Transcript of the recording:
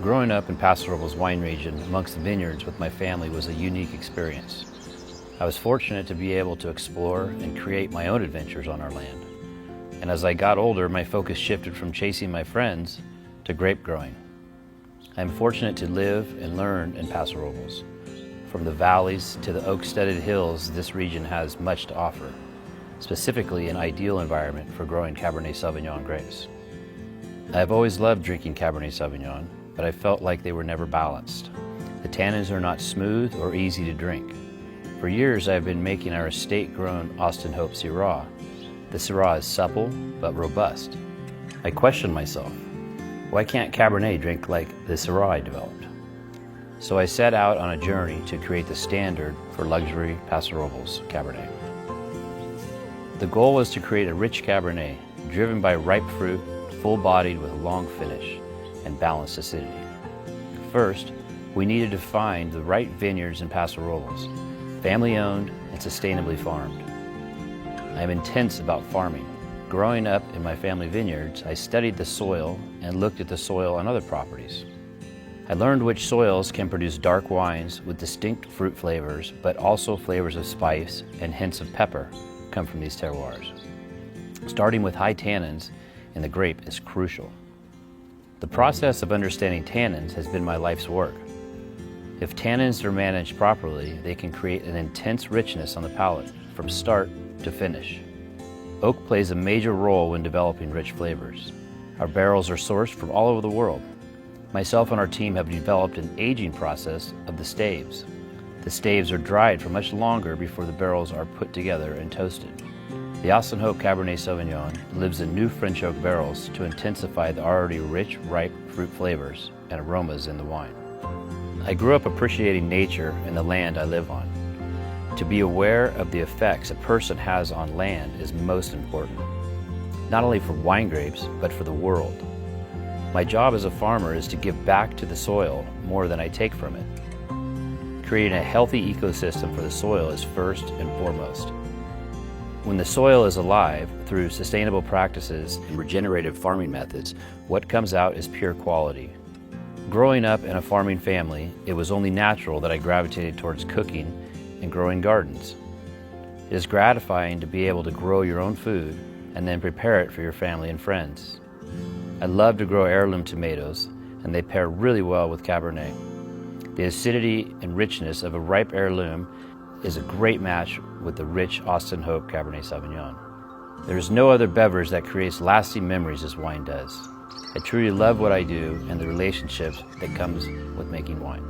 Growing up in Paso Robles wine region amongst the vineyards with my family was a unique experience. I was fortunate to be able to explore and create my own adventures on our land. And as I got older, my focus shifted from chasing my friends to grape growing. I am fortunate to live and learn in Paso Robles. From the valleys to the oak-studded hills, this region has much to offer, specifically an ideal environment for growing Cabernet Sauvignon grapes. I have always loved drinking Cabernet Sauvignon, but I felt like they were never balanced. The tannins are not smooth or easy to drink. For years I have been making our estate-grown Austin Hope Syrah. The Syrah is supple but robust. I questioned myself, why can't Cabernet drink like the Syrah I developed? So I set out on a journey to create the standard for luxury Paso Robles Cabernet. The goal was to create a rich Cabernet, driven by ripe fruit, full-bodied with a long finish, and balanced acidity. First, we needed to find the right vineyards in Paso Robles, family-owned and sustainably farmed. I am intense about farming. Growing up in my family vineyards, I studied the soil and looked at the soil on other properties. I learned which soils can produce dark wines with distinct fruit flavors, but also flavors of spice and hints of pepper come from these terroirs. Starting with high tannins in the grape is crucial. The process of understanding tannins has been my life's work. If tannins are managed properly, they can create an intense richness on the palate from start to finish. Oak plays a major role when developing rich flavors. Our barrels are sourced from all over the world. Myself and our team have developed an aging process of the staves. The staves are dried for much longer before the barrels are put together and toasted. The Austin Hope Cabernet Sauvignon lives in new French oak barrels to intensify the already rich, ripe fruit flavors and aromas in the wine. I grew up appreciating nature and the land I live on. To be aware of the effects a person has on land is most important, not only for wine grapes, but for the world. My job as a farmer is to give back to the soil more than I take from it. Creating a healthy ecosystem for the soil is first and foremost. When the soil is alive, through sustainable practices and regenerative farming methods, what comes out is pure quality. Growing up in a farming family, it was only natural that I gravitated towards cooking and growing gardens. It is gratifying to be able to grow your own food and then prepare it for your family and friends. I love to grow heirloom tomatoes, and they pair really well with Cabernet. The acidity and richness of a ripe heirloom is a great match with the rich Austin Hope Cabernet Sauvignon. There is no other beverage that creates lasting memories as wine does. I truly love what I do and the relationships that comes with making wine.